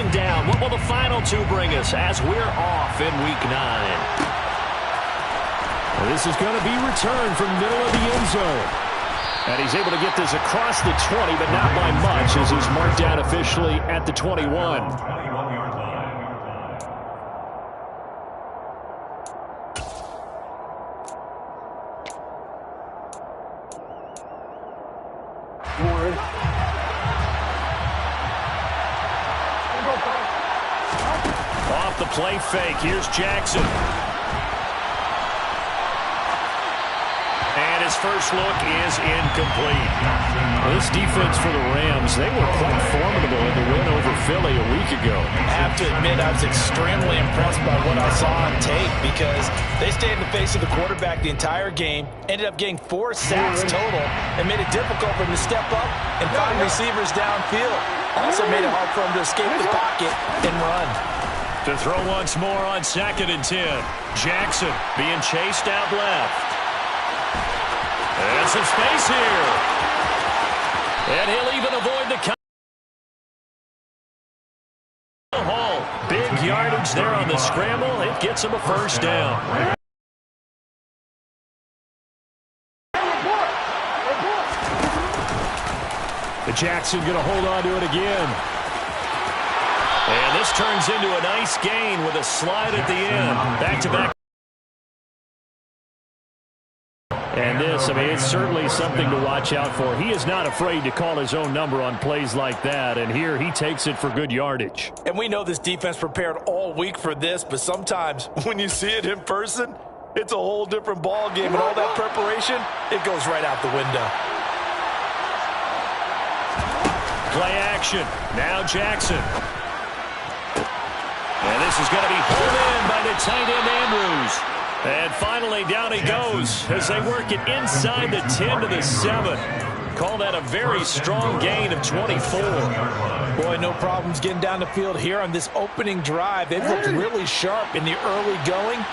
one down. What will the final two bring us as we're off in Week 9? This is going to be returned from the middle of the end zone. And he's able to get this across the 20, but not by much, as he's marked down officially at the 21. Off the play fake. Here's Jackson. And his first look is incomplete. This defense for the Rams, they were quite formidable in the win over Philly a week ago. I have to admit, I was extremely impressed by what I saw on tape because they stayed in the face of the quarterback the entire game, ended up getting 4 sacks total, and made it difficult for him to step up and find receivers downfield. Also made it hard for him to escape the pocket and run. To throw once more on 2nd and 10. Jackson being chased out left. And some space here. And he'll even avoid the Hall. Big yardage there on the scramble. It gets him a first down. The Jackson going to hold on to it again. And this turns into a nice gain with a slide at the end. Back-to-back. And this, I mean, it's certainly something to watch out for. He is not afraid to call his own number on plays like that, and here he takes it for good yardage. And we know this defense prepared all week for this, but sometimes when you see it in person, it's a whole different ball game, and all that preparation, it goes right out the window. Play action. Now Jackson. And this is going to be pulled in by the tight end Andrews. And finally, down he goes as they work it inside the 10 to the 7. Call that a very strong gain of 24. Boy, no problems getting down the field here on this opening drive. They've looked really sharp in the early going,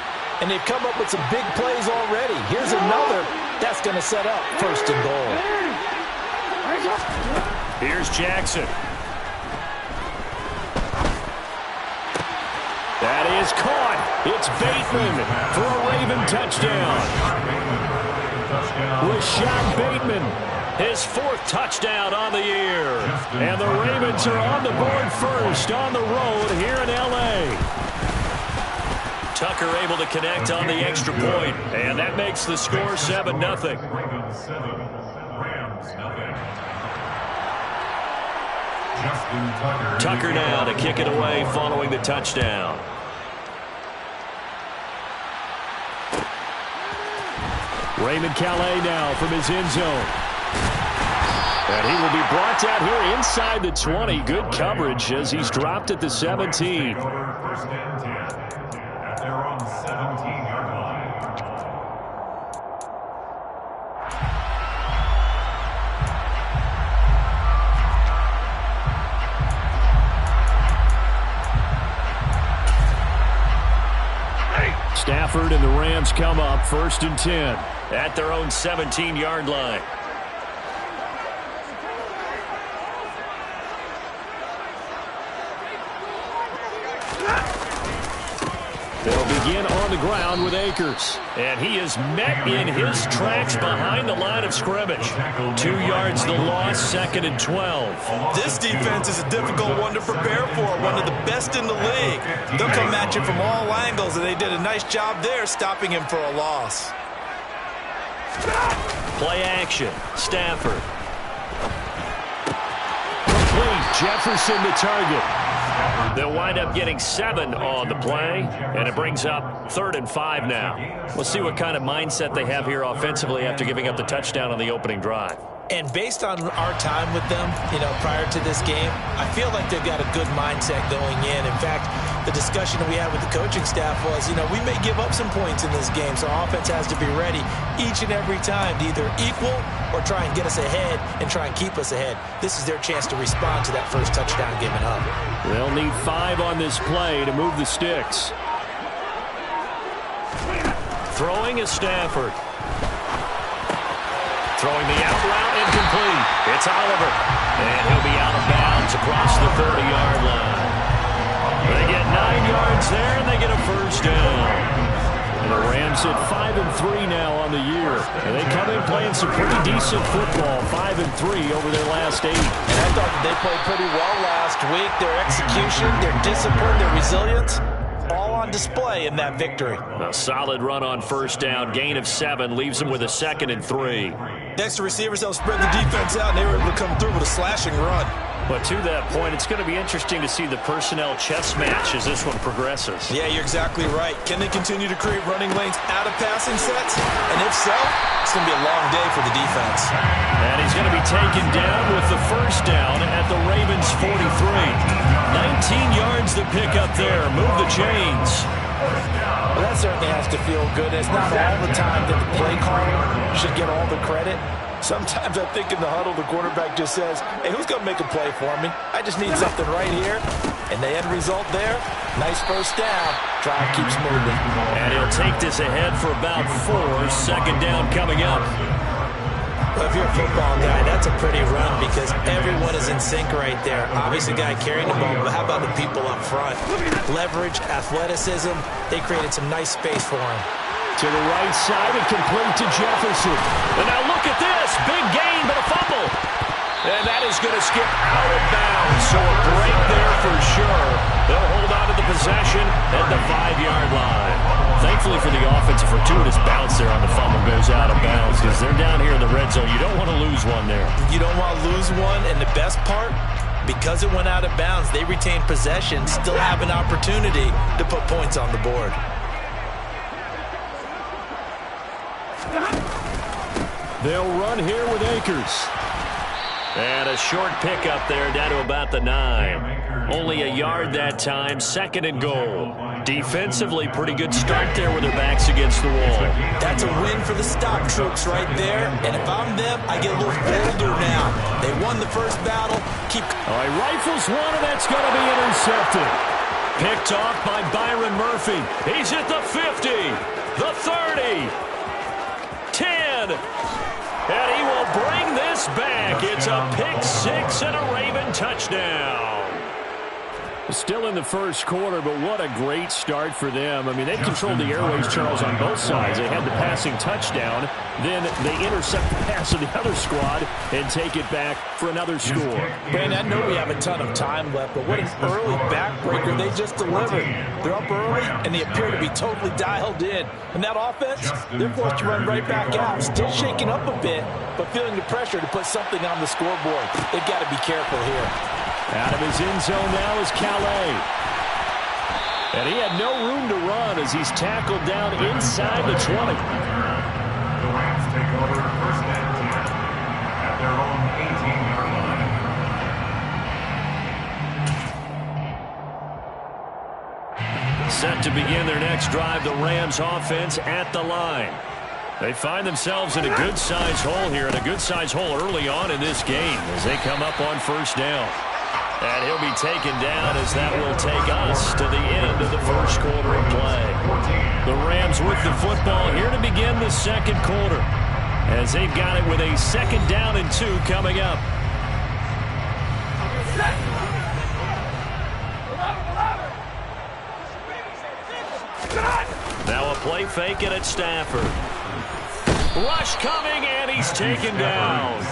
and they've come up with some big plays already. Here's another that's going to set up 1st and goal. Here's Jackson. That is caught. It's Bateman for a Raven touchdown. Rashad Bateman, his 4th touchdown on the year. And the Ravens are on the board first on the road here in LA. Tucker able to connect on the extra point, and that makes the score 7-0. Tucker now to kick it away following the touchdown. Raymond Calais now from his end zone. And he will be brought down here inside the 20. Good coverage as he's dropped at the 17. At their own 17-yard line. Stafford and the Rams come up 1st and 10. At their own 17-yard line. They'll begin on the ground with Akers. And he is met in his tracks behind the line of scrimmage. 2 yards the loss, 2nd and 12. This defense is a difficult one to prepare for, one of the best in the league. They'll come at you from all angles, and they did a nice job there stopping him for a loss. Play action. Stafford. Complete. Jefferson the target. They'll wind up getting 7 on the play, and it brings up 3rd and 5 now. We'll see what kind of mindset they have here offensively after giving up the touchdown on the opening drive. And based on our time with them, prior to this game, I feel like they've got a good mindset going in. In fact, the discussion that we had with the coaching staff was, we may give up some points in this game, so our offense has to be ready each and every time to either equal or try and get us ahead and try and keep us ahead. This is their chance to respond to that first touchdown given up. They'll need 5 on this play to move the sticks. Throwing is Stafford. Throwing the out route, incomplete. It's Oliver. And he'll be out of bounds across the 30-yard line. Rams at 5-3 now on the year. And they come in playing some pretty decent football, 5-3 over their last 8. And I thought that they played pretty well last week. Their execution, their discipline, their resilience, all on display in that victory. A solid run on first down. Gain of 7 leaves them with a 2nd and 3. Next, the receivers helped spread the defense out, and they were able to come through with a slashing run. But to that point, it's going to be interesting to see the personnel chess match as this one progresses. Yeah, you're exactly right. Can they continue to create running lanes out of passing sets? And if so, it's going to be a long day for the defense. And he's going to be taken down with the first down at the Ravens' 43. 19 yards to pick up there. Move the chains. Well, that certainly has to feel good. It's not all the time that the play caller should get all the credit. Sometimes I think in the huddle, the quarterback just says, hey, who's going to make a play for me? I just need something right here. And the end result there, nice first down. Drive keeps moving. And he'll take this ahead for about 4. 2nd down coming up. Well, if you're a football guy, that's a pretty run because everyone is in sync right there. Obviously, the guy carrying the ball, but how about the people up front? Leverage, athleticism, they created some nice space for him. To the right side and complete to Jefferson. And now look at this. Big gain, but a fumble. And that is going to skip out of bounds. So a break there for sure. They'll hold on to the possession at the 5-yard line. Thankfully for the offense, a fortuitous bounce there on the fumble goes out of bounds because they're down here in the red zone. You don't want to lose one there. You don't want to lose one, and the best part, because it went out of bounds, they retained possession, still have an opportunity to put points on the board. They'll run here with Akers. And a short pickup there down to about the 9. Only a yard that time, 2nd and goal. Defensively, pretty good start there with their backs against the wall. That's a win for the stock troops right there. And if I'm them, I get a little bolder now. They won the first battle. All right, rifles one, and that's going to be intercepted. Picked off by Byron Murphy. He's at the 50, the 30, 10. And he will bring this back. It's a pick 6 and a Raven touchdown. Still in the first quarter, but what a great start for them. I mean, they controlled the airways, Charles, on both sides. They had the passing touchdown. Then they intercept the pass of the other squad and take it back for another score. Brandon, I know we have a ton of time left, but what an early backbreaker they just delivered. They're up early, and they appear to be totally dialed in. And that offense, they're forced to run right back out. Still shaking up a bit, but feeling the pressure to put something on the scoreboard. They've got to be careful here. Out of his end zone now is Calais. And he had no room to run as he's tackled down inside the 20. The Rams take over 1st and 10 at their own 18-yard line. Set to begin their next drive, the Rams offense at the line. They find themselves in a good-sized hole here, and a good-sized hole early on in this game as they come up on first down. And he'll be taken down as that will take us to the end of the first quarter of play. The Rams with the football here to begin the second quarter as they've got it with a 2nd down and 2 coming up. Now a play fake and it's Stafford. Rush coming, and he's taken down.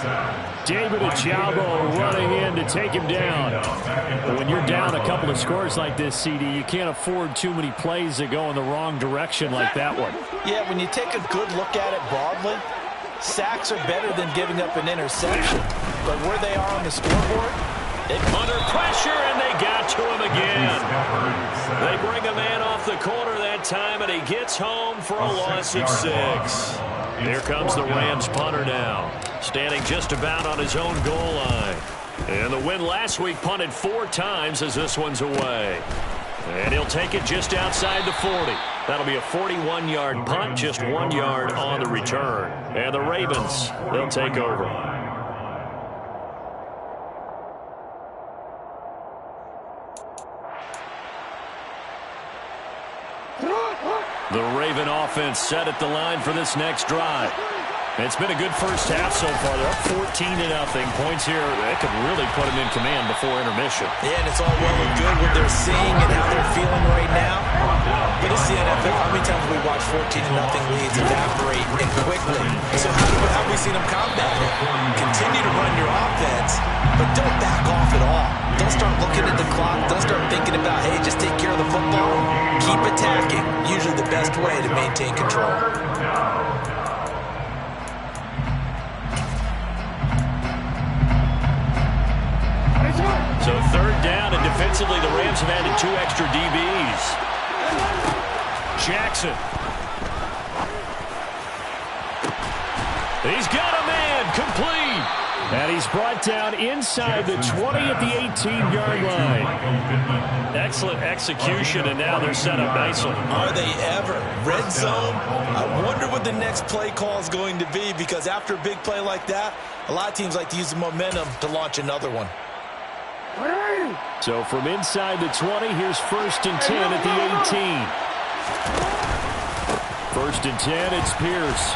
David Ojabo running in to take him down. But when you're down a couple of scores like this, CD, you can't afford too many plays that go in the wrong direction like that one. Yeah, when you take a good look at it broadly, sacks are better than giving up an interception. But where they are on the scoreboard, under pressure, and they got to him again. They bring a man off the corner that time, and he gets home for a loss of 6. Here comes the Rams punter now, standing just about on his own goal line. And the win last week punted 4 times as this one's away. And he'll take it just outside the 40. That'll be a 41-yard punt, just 1 yard on the return. And the Ravens, they'll take over. The Raven offense set at the line for this next drive. It's been a good first half so far. They're up 14-0. Points here, that could really put them in command before intermission. Yeah, and it's all well and good what they're seeing and how they're feeling right now. But it's the NFL. How many times have we watched 14-0 leads evaporate and quickly? So how have we seen them combat it? Continue to run your offense, but don't back off at all. Don't start looking at the clock. Don't start thinking about, hey, just take care of the football. Keep attacking. Usually the best way to maintain control. So third down, and defensively the Rams have added 2 extra DBs. Jackson. He's got a man, complete. And he's brought down inside the 20 at the 18-yard line. Excellent execution, and now they're set up nicely. Are they ever? Red zone? I wonder what the next play call is going to be, because after a big play like that, a lot of teams like to use the momentum to launch another one. So from inside the 20, here's 1st and 10 at the 18. 1st and 10, it's Pierce.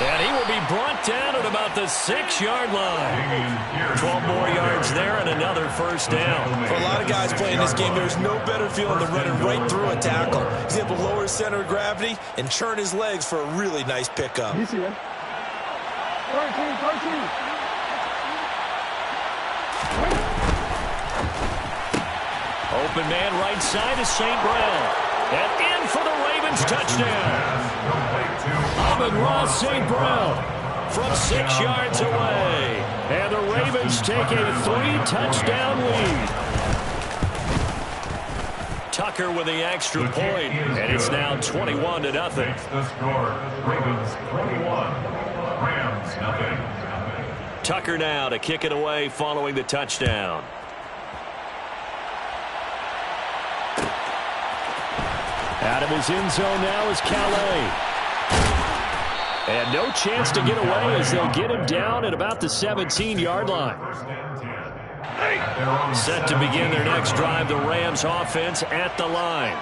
And he will be brought down at about the 6-yard line. 12 more yards there and another first down. For a lot of guys playing this game, there's no better feeling than running right through a tackle. He's able to lower his center of gravity and churn his legs for a really nice pickup. Open man right side is St. Brown. And in for the Ravens touchdown. Amon-Ra St. Brown From 6 yards away. And the Ravens take a 3-touchdown lead. Tucker with the extra point. And it's now 21-0. The score, Ravens 21, Rams nothing. Tucker now to kick it away following the touchdown. Out of his end zone now is Calais. And no chance to get away as they'll get him down at about the 17-yard line. Set to begin their next drive, the Rams offense at the line.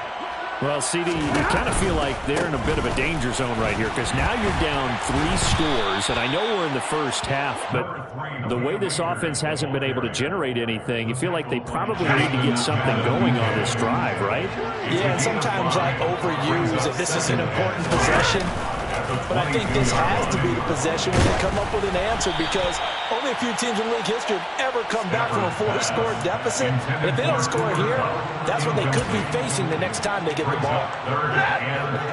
Well, CD, you kind of feel like they're in a bit of a danger zone right here, because now you're down 3 scores, and I know we're in the first half, but the way this offense hasn't been able to generate anything, you feel like they probably need to get something going on this drive, right? Yeah, and sometimes I overuse if this is an important possession. But I think this has to be the possession when they come up with an answer, because only a few teams in league history have ever come back from a 4-score deficit. And if they don't score here, that's what they could be facing the next time they get the ball.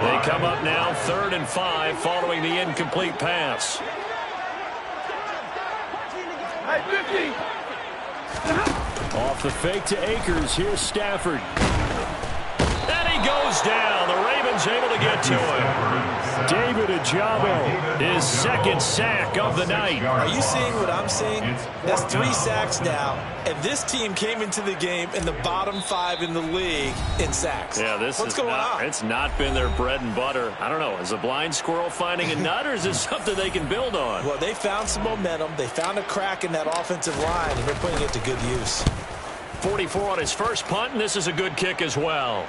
They come up now 3rd and 5 following the incomplete pass. Off the fake to Akers, here's Stafford. And he goes down. The Ravens able to get to him. David Ajabo, his 2nd sack of the night. Are you seeing what I'm seeing? That's 3 sacks now, and this team came into the game in the bottom 5 in the league in sacks. Yeah, what's going on? It's not been their bread and butter. I don't know. Is a blind squirrel finding a nut, or is this something they can build on? Well, they found some momentum. They found a crack in that offensive line, and they're putting it to good use. 44 on his first punt, and this is a good kick as well.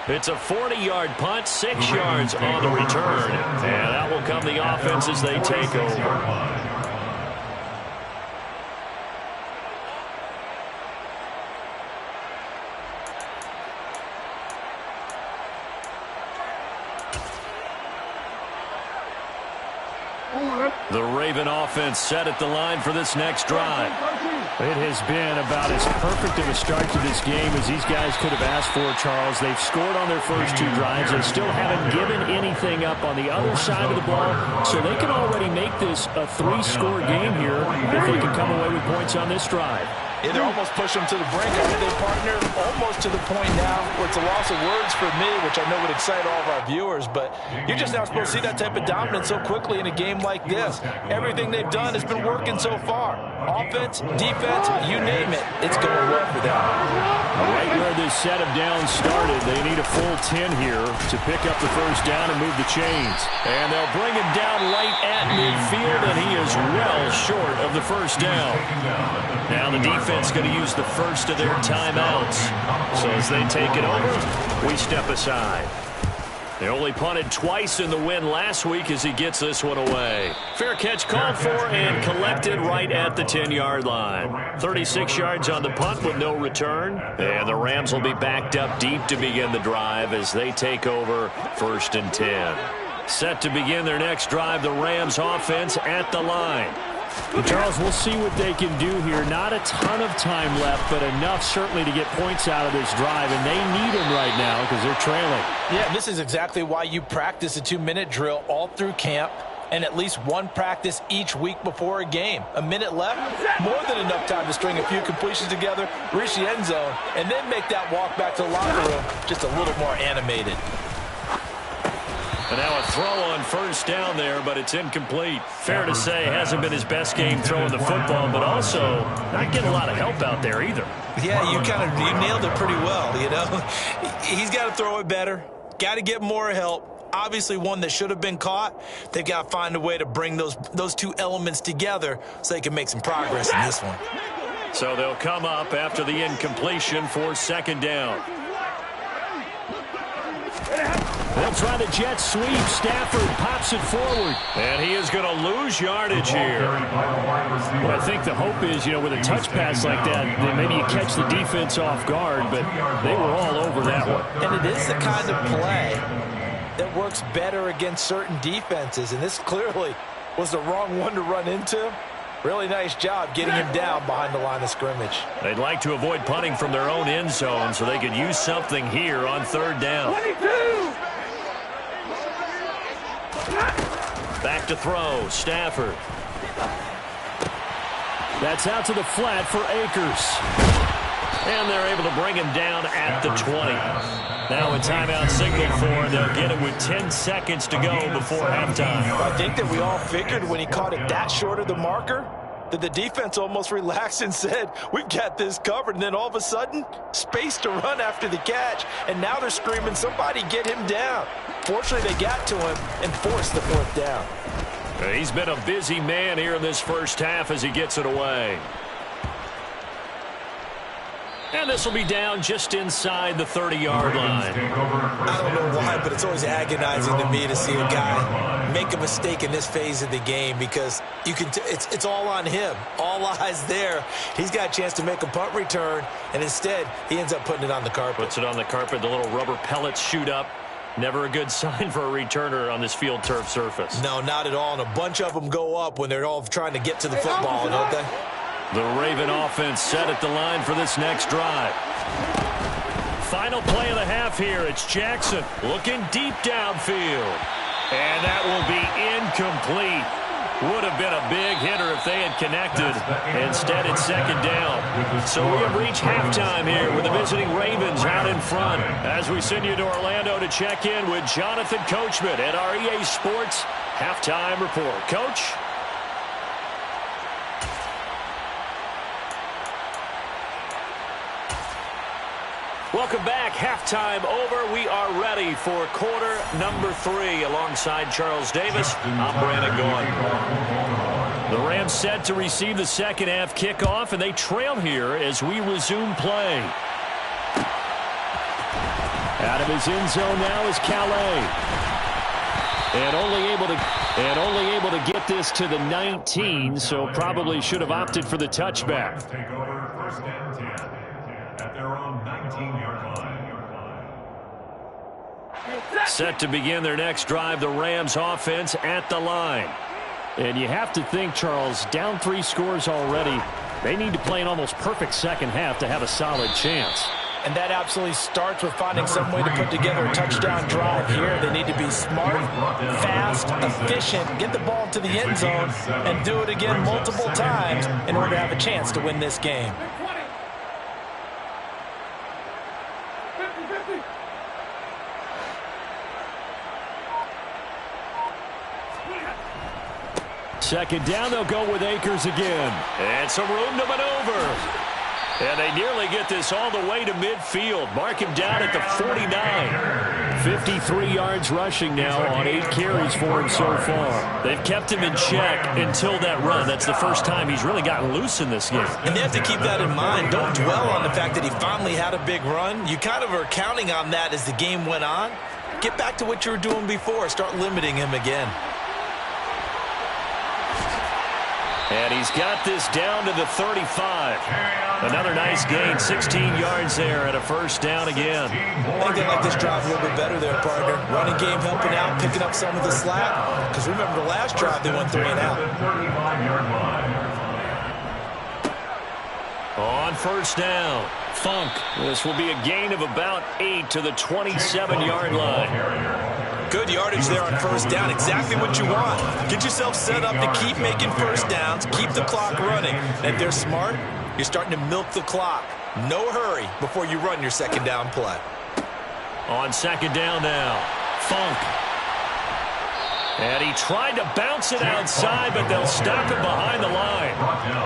It's a 40-yard punt, 6 yards on the return. And that will come the offense as they take over. The Raven offense set at the line for this next drive. It has been about as perfect of a start to this game as these guys could have asked for, Charles. They've scored on their first 2 drives. They still haven't given anything up on the other side of the ball, so they can already make this a 3-score game here if they can come away with points on this drive. Yeah, they're almost pushing them to the brink. I think they partner almost to the point now where it's a loss of words for me, which I know would excite all of our viewers, but you're just not supposed to see that type of dominance so quickly in a game like this. Everything they've done has been working so far. Offense, defense, you name it, it's going well for them. Right where this set of downs started, they need a full 10 here to pick up the first down and move the chains. And they'll bring him down right at midfield, and he is well short of the first down. Now the defense going to use the first of their timeouts. So as they take it over, we step aside. They only punted twice in the win last week as he gets this one away. Fair catch called for and collected right at the 10-yard line. 36 yards on the punt with no return. And the Rams will be backed up deep to begin the drive as they take over 1st and 10. Set to begin their next drive, the Rams offense at the line. Charles, we'll see what they can do here. Not a ton of time left, but enough certainly to get points out of this drive, and they need them right now because they're trailing. Yeah, this is exactly why you practice a 2-minute drill all through camp and at least one practice each week before a game. A minute left, more than enough time to string a few completions together, reach the end zone, and then make that walk back to the locker room just a little more animated. And now a throw on 1st down there, but it's incomplete. Fair to say, hasn't been his best game throwing the football, but also not getting a lot of help out there either. Yeah, you nailed it pretty well, you know. He's got to throw it better, got to get more help. Obviously one that should have been caught. They've got to find a way to bring those two elements together so they can make some progress in this one. So they'll come up after the incompletion for 2nd down. They'll try the jet sweep. Stafford pops it forward. And he is going to lose yardage here. Well, I think the hope is, with a touch pass like that, then maybe you catch the defense off guard, but they were all over that one. And it is the kind of play that works better against certain defenses, and this clearly was the wrong one to run into. Really nice job getting him down behind the line of scrimmage. They'd like to avoid punting from their own end zone so they could use something here on 3rd down. 22! Back to throw, Stafford. That's out to the flat for Akers. And they're able to bring him down at the 20. Now a timeout signal for, they'll get it with 10 seconds to go before halftime. I think that we all figured when he caught it that short of the marker that the defense almost relaxed and said, we've got this covered. And then all of a sudden, space to run after the catch. And now they're screaming, somebody get him down. Fortunately, they got to him and forced the 4th down. He's been a busy man here in this 1st half as he gets it away. And this will be down just inside the 30-yard line. I don't know why, but it's always agonizing to me to see a guy make a mistake in this phase of the game because it's all on him. All eyes there. He's got a chance to make a punt return, and instead he ends up putting it on the carpet. Puts it on the carpet. The little rubber pellets shoot up. Never a good sign for a returner on this field turf surface. No, not at all. And a bunch of them go up when they're all trying to get to the football, don't they? The Raven offense set at the line for this next drive. Final play of the half here. It's Jackson looking deep downfield. And that will be incomplete. Would have been a big hitter if they had connected. Instead, it's 2nd down. So we have reached halftime here with the visiting Ravens out in front. As we send you to Orlando to check in with Jonathan Coachman at our EA Sports Halftime Report. Coach? Welcome back. Halftime over. We are ready for quarter number 3. Alongside Charles Davis, I'm Brandon Gaughan. The Rams set to receive the 2nd half kickoff, and they trail here as we resume play. Out of his end zone now is Calais. And only able to get this to the 19, so probably should have opted for the touchback. Take over 1st and 10 at their own 19-yard line. Set to begin their next drive, the Rams offense at the line. And you have to think, Charles, down 3 scores already. They need to play an almost perfect 2nd half to have a solid chance. And that absolutely starts with finding some way to put together a touchdown drive here. They need to be smart, fast, efficient, get the ball to the end zone, and do it again multiple times in order to have a chance to win this game. Second down, they'll go with Akers again. And some room to maneuver. And they nearly get this all the way to midfield. Mark him down at the 49. 53 yards rushing now on 8 carries for him so far. They've kept him in check until that run. That's the first time he's really gotten loose in this game. And they have to keep that in mind. Don't dwell on the fact that he finally had a big run. You kind of are counting on that as the game went on. get back to what you were doing before. Start limiting him again. And he's got this down to the 35. Another nice gain, 16 yards there, and a first down again. I think they like this drive a little bit better there, partner. Running game helping out, picking up some of the slack. Because remember the last drive, they went 3 and out. On first down, Funk. This will be a gain of about 8 to the 27-yard line. Good yardage there on first down. Exactly what you want. Get yourself set up to keep making first downs, keep the clock running. And if they're smart, you're starting to milk the clock. No hurry before you run your second down play. On second down now, Funk. And he tried to bounce it outside, but they'll stop it behind the line.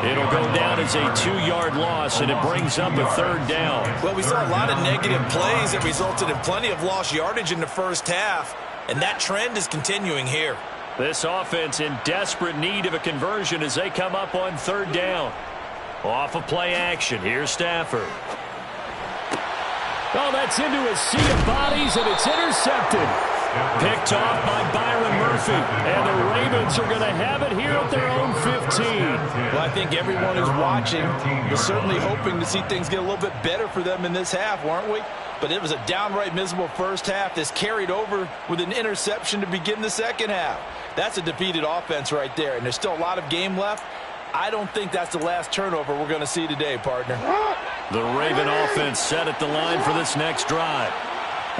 It'll go down as a 2-yard loss, and it brings up a third down. Well, we saw a lot of negative plays that resulted in plenty of lost yardage in the first half, and that trend is continuing here. This offense in desperate need of a conversion as they come up on third down. Off of play action, here's Stafford. Oh, that's into a sea of bodies, and it's intercepted. Picked off by Byron Murphy. And the Ravens are going to have it here at their own 15. Well, I think everyone who's watching was certainly hoping to see things get a little bit better for them in this half, weren't we? But it was a downright miserable first half that's carried over with an interception to begin the second half. That's a defeated offense right there, and there's still a lot of game left. I don't think that's the last turnover we're going to see today, partner. The Raven offense set at the line for this next drive.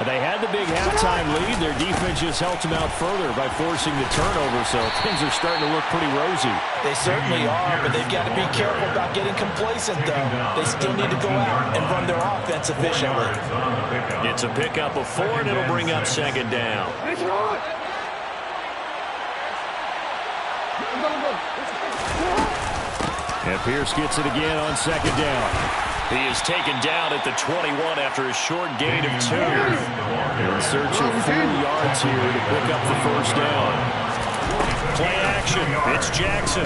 They had the big halftime lead. Their defense just helped them out further by forcing the turnover, so things are starting to look pretty rosy. They certainly are, but they've got to be careful about getting complacent, though. They still need to go out and run their offense efficiently. It's a pickup of 4, and it'll bring up second down. And Pierce gets it again on second down. He is taken down at the 21 after a short gain of 2. In search of 4 yards here to pick up the first down. Play action. It's Jackson.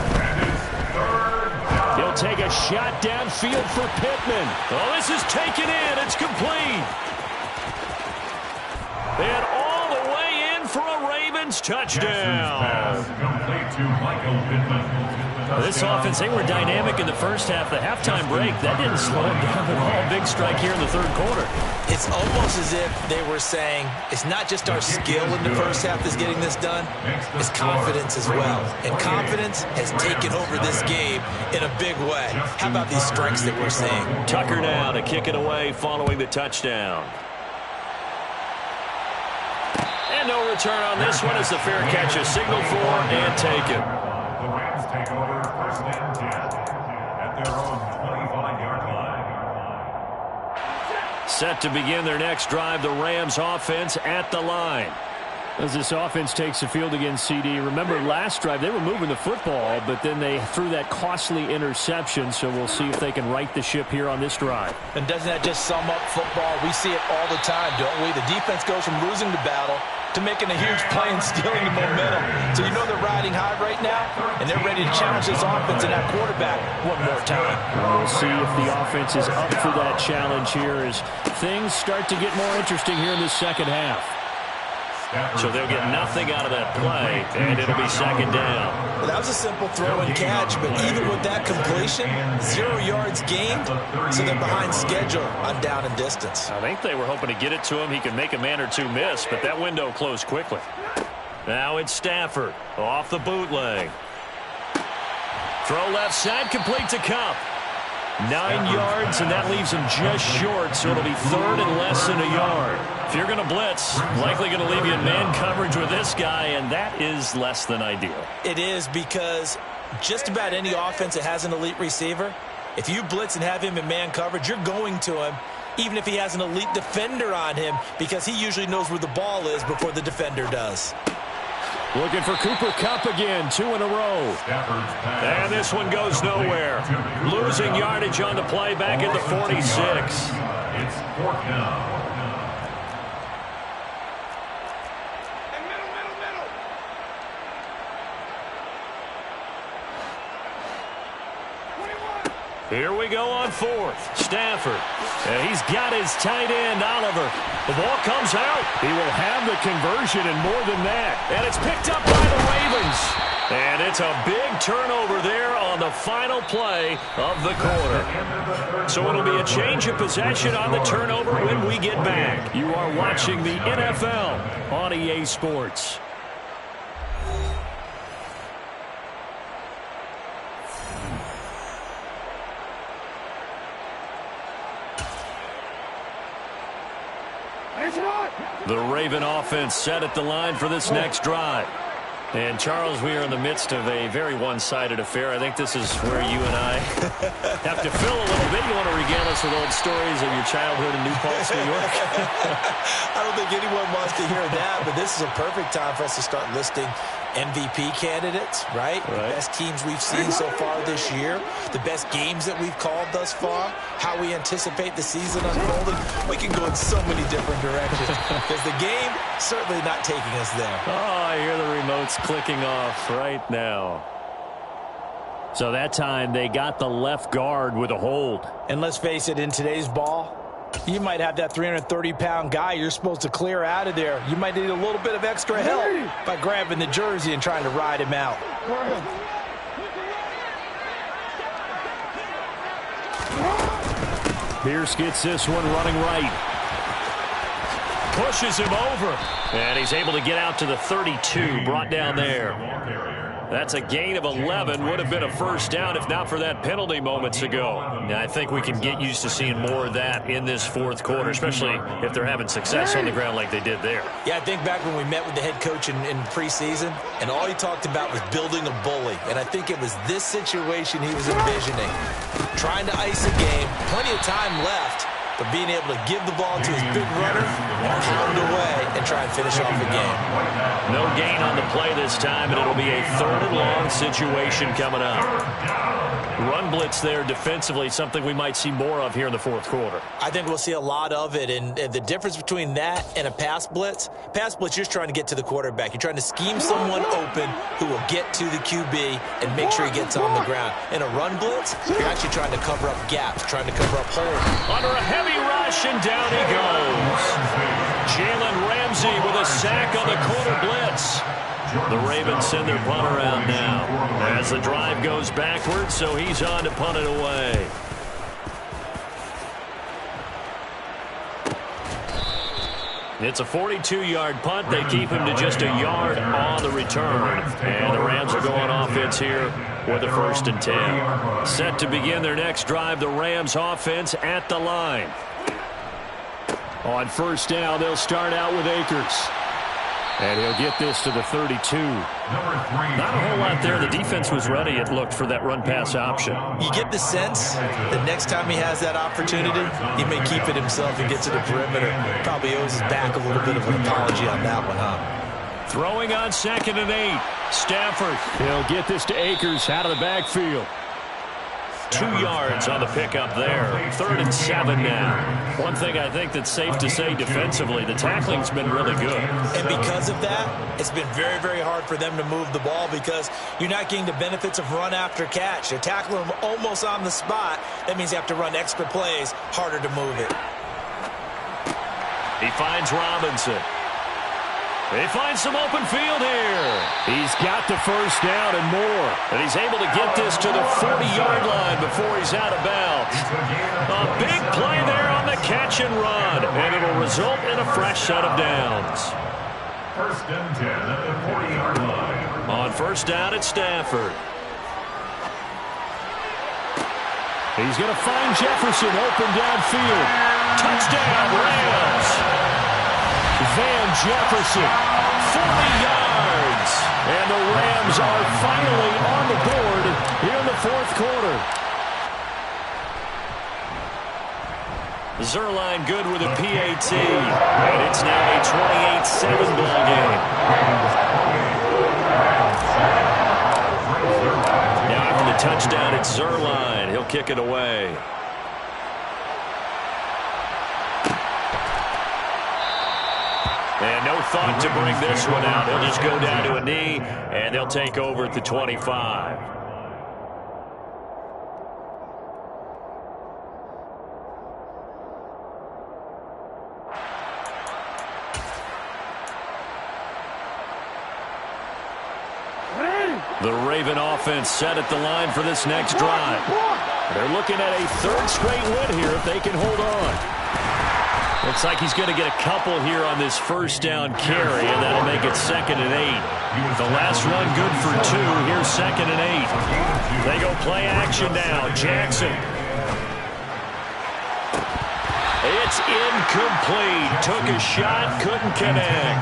He'll take a shot downfield for Pittman. Oh, this is taken in. It's complete. And all the way in for a Ravens touchdown. Complete to Michael Pittman. This offense, they were dynamic in the first half. The halftime break, that didn't slow them down at all. Big strike here in the third quarter. It's almost as if they were saying, it's not just our skill in the first half that's getting this done, it's confidence as well. And confidence has taken over this game in a big way. How about these strikes that we're seeing? Tucker now to kick it away following the touchdown. And no return on this one as the fair catch is signaled for and taken. The Rams take over first and 10 at their own 25-yard line. Set to begin their next drive, the Rams offense at the line. As this offense takes the field against CD, remember last drive they were moving the football, but then they threw that costly interception, so we'll see if they can right the ship here on this drive. And doesn't that just sum up football? We see it all the time, don't we? The defense goes from losing the battle to making a huge play and stealing the momentum. So you know they're riding high right now, and they're ready to challenge this offense and that quarterback one more time. We'll see if the offense is up for that challenge here as things start to get more interesting here in the second half. So they'll get nothing out of that play, and it'll be second down. Well, that was a simple throw and catch, but even with that completion, 0 yards gained, so they're behind schedule on down and distance. I think they were hoping to get it to him. He could make a man or two miss, but that window closed quickly. Now it's Stafford off the bootleg. Throw left side, complete to Kupp. 9 yards, and that leaves him just short, so it'll be third and less than a yard. If you're going to blitz, likely going to leave you in man coverage with this guy, and that is less than ideal. It is, because just about any offense that has an elite receiver, if you blitz and have him in man coverage, you're going to him, even if he has an elite defender on him, because he usually knows where the ball is before the defender does. Looking for Cooper Kupp again, 2 in a row. And this one goes nowhere. Losing yardage on the play back at the 46. It's fourth down. Here we go on fourth. Stafford. And he's got his tight end, Oliver. The ball comes out. He will have the conversion and more than that. And it's picked up by the Ravens. And it's a big turnover there on the final play of the quarter. So it'll be a change of possession on the turnover when we get back. You are watching the NFL on EA Sports. The Raven offense set at the line for this next drive. And, Charles, we are in the midst of a very one-sided affair. I think this is where you and I have to fill a little bit. You want to regale us with old stories of your childhood in New Paltz, New York? I don't think anyone wants to hear that, but this is a perfect time for us to start listing MVP candidates, right? The best teams we've seen so far this year, the best games that we've called thus far, how we anticipate the season unfolding. We can go in so many different directions because the game certainly not taking us there. Oh, I hear the remotes clicking off right now. So that time they got the left guard with a hold. And let's face it, in today's ball, you might have that 330-pound guy you're supposed to clear out of there. You might need a little bit of extra help by grabbing the jersey and trying to ride him out. Pierce gets this one running right. Pushes him over. And he's able to get out to the 32, brought down there. That's a gain of 11. Would have been a first down if not for that penalty moments ago. Now, I think we can get used to seeing more of that in this fourth quarter, especially if they're having success on the ground like they did there. Yeah, I think back when we met with the head coach in preseason, and all he talked about was building a bully. And I think it was this situation he was envisioning. Trying to ice a game, plenty of time left, but being able to give the ball to his big runner and pound away and try and finish off the game. No gain on the play this time, and it'll be a third and long situation coming up. Run blitz there defensively, something we might see more of here in the fourth quarter. I think we'll see a lot of it, and the difference between that and a pass blitz, you're just trying to get to the quarterback. You're trying to scheme someone open who will get to the QB and make sure he gets on the ground. In a run blitz, you're actually trying to cover up gaps, trying to cover up holes. Under a heavy rush, and down he goes. Jalen Ramsey with a sack on the quarter blitz. The Ravens send their punt around now as the drive goes backwards, so he's on to punt it away. It's a 42-yard punt. They keep him to just a yard on the return. And the Rams are going offense here with a 1st and 10. Set to begin their next drive, the Rams offense at the line. On first down, they'll start out with Akers. And he'll get this to the 32. Not a whole lot there. The defense was ready, it looked, for that run-pass option. You get the sense that next time he has that opportunity, he may keep it himself and get to the perimeter. Probably owes his back a little bit of an apology on that one, huh? Throwing on 2nd and 8. Stafford. He'll get this to Akers out of the backfield. 2 yards on the pickup there. 3rd and 7 now. One thing I think that's safe to say defensively, the tackling's been really good. And because of that, it's been very, very hard for them to move the ball because you're not getting the benefits of run after catch. You're tackling them almost on the spot. That means you have to run extra plays, harder to move it. He finds Robinson. They find some open field here. He's got the first down and more. And he's able to get this to the 40-yard line before he's out of bounds. A big play there on the catch and run. And it'll result in a fresh set of downs. 1st and 10 at the 40-yard line. On first down, it's Stafford. He's going to find Jefferson open downfield. Touchdown, Rams. Van Jefferson, 40 yards. And the Rams are finally on the board here in the fourth quarter. Zerline good with a PAT. And it's now a 28-7 ball game. Now after the touchdown, it's Zerline. He'll kick it away. And no thought to bring this one out. He'll just go down to a knee, and they'll take over at the 25. The Raven offense set at the line for this next drive. They're looking at a third straight win here if they can hold on. Looks like he's going to get a couple here on this first down carry, and that'll make it 2nd and 8. The last run good for 2. Here's 2nd and 8. They go play action now. Jackson. It's incomplete. Took a shot, couldn't connect.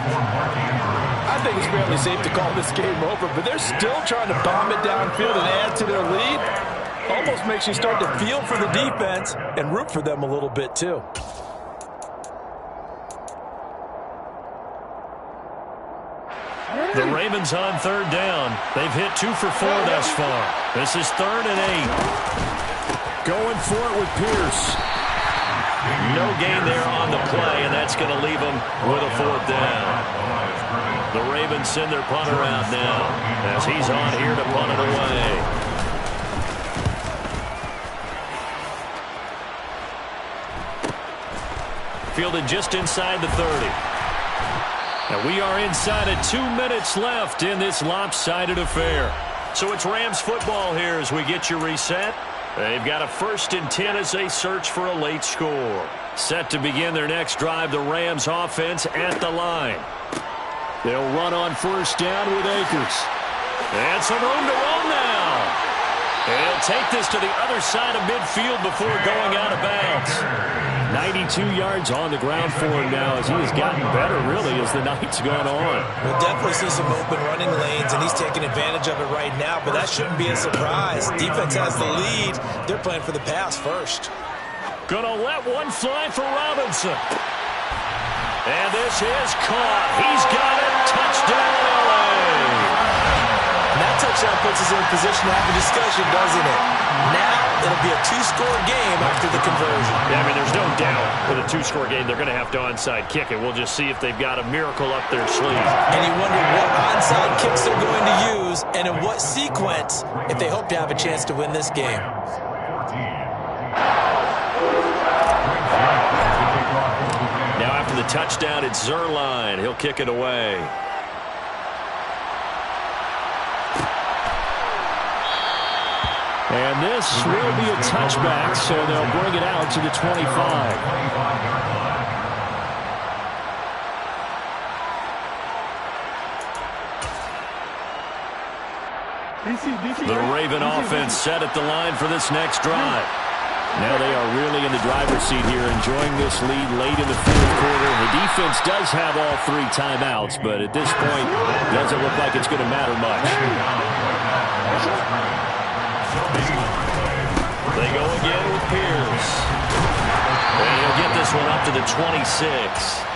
I think it's fairly safe to call this game over, but they're still trying to bomb it downfield and add to their lead. Almost makes you start to feel for the defense and root for them a little bit too. The Ravens on 3rd down. They've hit 2 for 4 thus far. This is 3rd and 8. Going for it with Pierce. No gain there on the play, and that's going to leave them with a 4th down. The Ravens send their punter out now as he's on here to punt it away. Fielded just inside the 30. And we are inside of 2 minutes left in this lopsided affair. So it's Rams football here as we get you reset. They've got a 1st and 10 as they search for a late score. Set to begin their next drive, the Rams offense at the line. They'll run on 1st down with Akers. And some room to run now. And he'll take this to the other side of midfield before going out of bounds. 92 yards on the ground for him now as he has gotten better, really, as the night's gone on. We'll definitely see some open running lanes, and he's taking advantage of it right now, but that shouldn't be a surprise. Defense has the lead. They're playing for the pass first. Gonna let one fly for Robinson. And this is caught. He's got it. Touchdown, LA. And that touchdown puts us in a position to have a discussion, doesn't it? Now it'll be a 2-score game after the conversion. Yeah, I mean, there's no doubt with a 2-score game they're going to have to onside kick it. We'll just see if they've got a miracle up their sleeve. And you wonder what onside kicks they're going to use and in what sequence if they hope to have a chance to win this game. Now after the touchdown, it's Zerline. He'll kick it away. And this will be a touchback, so they'll bring it out to the 25. The Raven offense set at the line for this next drive. Now they are really in the driver's seat here, enjoying this lead late in the 4th quarter. The defense does have all 3 timeouts, but at this point, it doesn't look like it's going to matter much. They go again with Pierce. And he'll get this one up to the 26.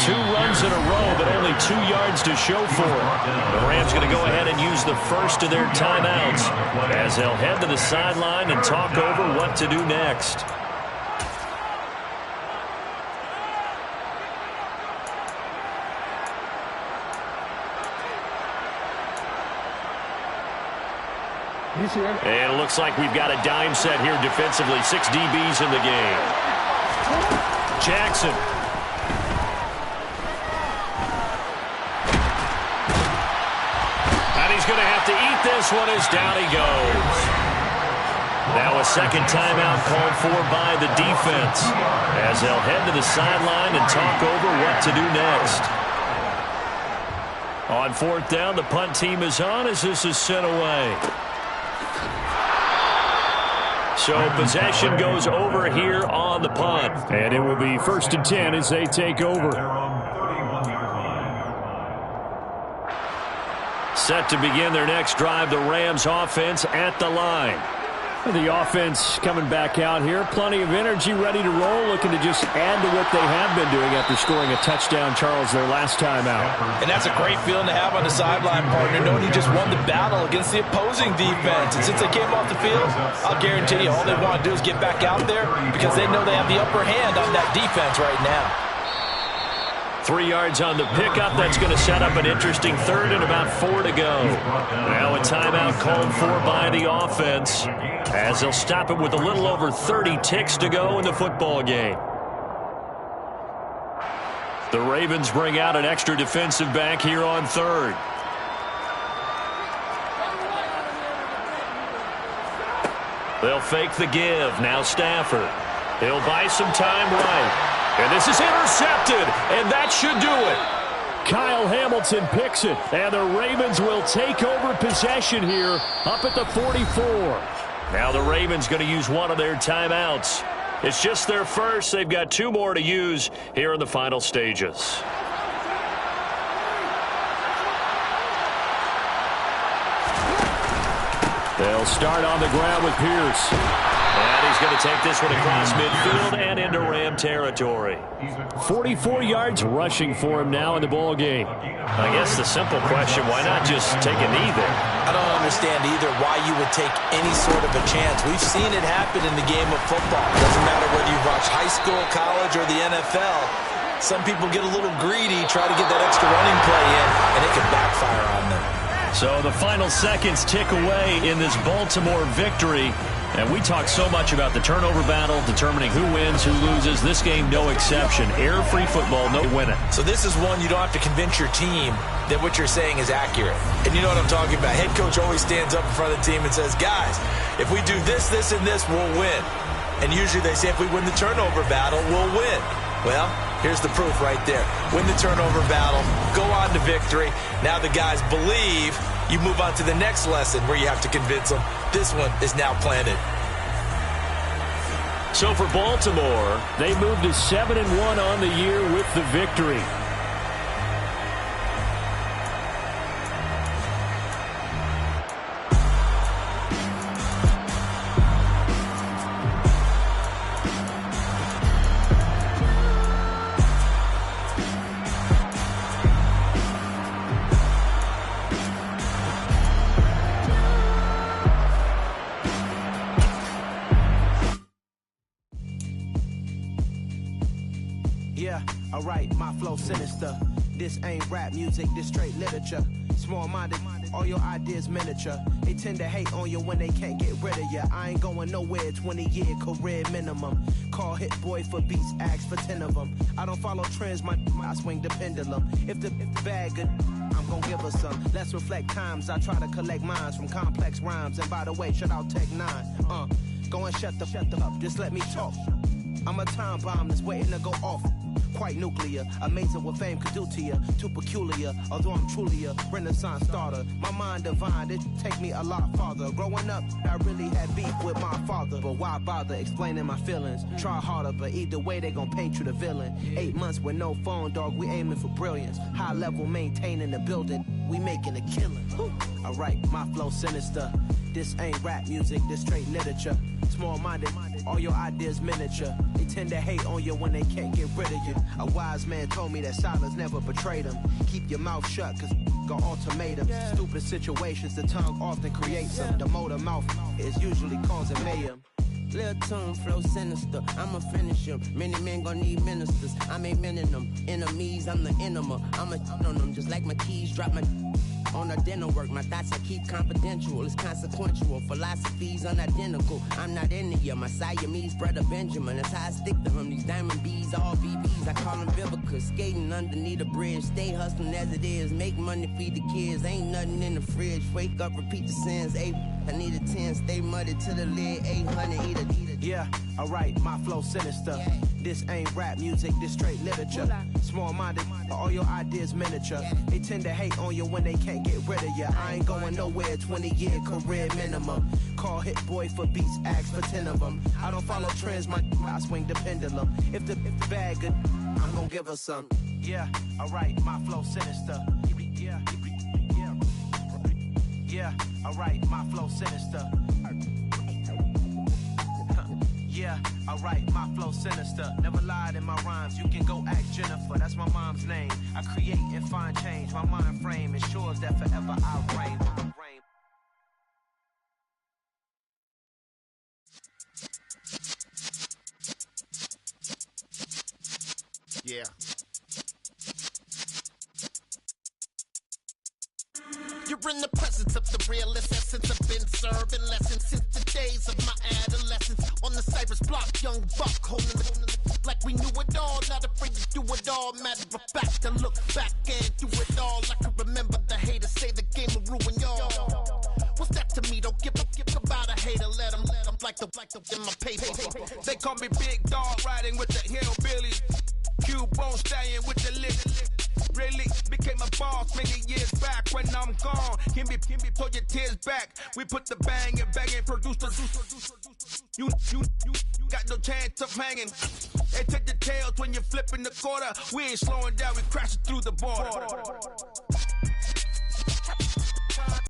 2 runs in a row, but only 2 yards to show for it. The Rams going to go ahead and use the first of their timeouts as they'll head to the sideline and talk over what to do next. And it looks like we've got a dime set here defensively. 6 DBs in the game. Jackson. And he's going to have to eat this one as down he goes. Now a 2nd timeout called for by the defense as they'll head to the sideline and talk over what to do next. On 4th down, the punt team is on as this is sent away. So possession goes over here on the punt. And it will be 1st and 10 as they take over. Set to begin their next drive, the Rams offense at the line. The offense coming back out here. Plenty of energy, ready to roll, looking to just add to what they have been doing after scoring a touchdown, Charles, their last time out. And that's a great feeling to have on the sideline, partner, knowing you just won the battle against the opposing defense. And since they came off the field, I'll guarantee you all they want to do is get back out there because they know they have the upper hand on that defense right now. 3 yards on the pickup. That's going to set up an interesting 3rd and about 4 to go. Now a timeout called for by the offense as they'll stop it with a little over 30 ticks to go in the football game. The Ravens bring out an extra defensive back here on 3rd. They'll fake the give. Now Stafford. He'll buy some time right. And this is intercepted, and that should do it. Kyle Hamilton picks it, and the Ravens will take over possession here up at the 44. Now the Ravens going to use one of their timeouts. It's just their first. They've got 2 more to use here in the final stages. They'll start on the ground with Pierce. And he's going to take this one across midfield and into Ram territory. 44 yards rushing for him now in the ball game. I guess the simple question, why not just take a knee there? I don't understand either why you would take any sort of a chance. We've seen it happen in the game of football. Doesn't matter whether you watch high school, college, or the NFL. Some people get a little greedy, try to get that extra running play in, and it can backfire on them. So the final seconds tick away in this Baltimore victory. And we talk so much about the turnover battle, determining who wins, who loses. This game, no exception. Error-free football, no winning. So this is one you don't have to convince your team that what you're saying is accurate. And you know what I'm talking about. Head coach always stands up in front of the team and says, guys, if we do this, this, and this, we'll win. And usually they say if we win the turnover battle, we'll win. Well, here's the proof right there. Win the turnover battle, go on to victory. Now the guys believe. You move on to the next lesson where you have to convince them. This one is now planted. So for Baltimore, they moved to 7-1 on the year with the victory. Alright, my flow sinister. This ain't rap music, this straight literature. Small-minded, all your ideas miniature. They tend to hate on you when they can't get rid of you. I ain't going nowhere, 20-year career minimum. Call Hit Boy for beats, ask for 10 of them. I don't follow trends, I swing the pendulum. If the bag good, I'm gonna give her some. Let's reflect times, I try to collect minds from complex rhymes. And by the way, shout out Tech 9. Go and shut the up, just let me talk. I'm a time bomb that's waiting to go off. Quite nuclear, amazing what fame could do to you. Too peculiar, although I'm truly a renaissance starter. My mind divine, it take me a lot farther. Growing up, I really had beef with my father. But why bother explaining my feelings? Try harder, but either way they gon' paint you the villain. 8 months with no phone, dog, we aiming for brilliance. High level maintaining the building, we making a killing. Alright, my flow sinister. This ain't rap music, this straight literature. Small-minded, all your ideas miniature. They tend to hate on you when they can't get rid of you. A wise man told me that silence never betrayed him. Keep your mouth shut, cause got ultimatums. Stupid situations, the tongue often creates them. The motor mouth is usually causing mayhem. Lil' tune, flow sinister, I'ma finish him. Many men gon' need ministers, I'm aiming them. Enemies, I'm the enema. I'ma on them, just like my keys, drop my on a dinner work. My thoughts I keep confidential, it's consequential. Philosophies unidentical, I'm not into you. My Siamese brother Benjamin, that's how I stick to him. These diamond bees, all BBs, I call them Vivica. Skating underneath a bridge, stay hustling as it is. Make money, feed the kids, ain't nothing in the fridge. Wake up, repeat the sins, I need a 10, stay muddy to the lid, 800, eat a. Yeah, alright, my flow sinister. This ain't rap music, this straight literature. Small-minded, all your ideas miniature. They tend to hate on you when they can't get rid of you. I ain't going nowhere, 20-year career minimum. Call Hit Boy for beats, ask for 10 of them. I don't follow trends, I swing the pendulum. If the bag good, I'm gonna give her some. Yeah, alright, my flow sinister. Yeah, alright, my flow sinister. Yeah, alright, my flow sinister. Never lied in my rhymes, you can go ask Jennifer. That's my mom's name. I create and find change. My mind frame ensures that forever I'll reign. Yeah. You're in the presence of the realest essence. I've been serving lessons since the days of my adolescence. On the Cypress block, young buck holding the like we knew it all. Not afraid to do it all. Matter of fact, to look back and do it all. I can remember the haters say the game will ruin y'all. What's that to me? Don't give about a hater. Let them like the in my paper. They call me Big Dog, riding with the hillbillies. Cubone stallion with the lick. Really became a boss many years back. When I'm gone, can be pull your tears back. We put the bang and produce the. You got no chance of hanging. They take the tails when you're flipping the quarter. We ain't slowing down, we crashing through the border.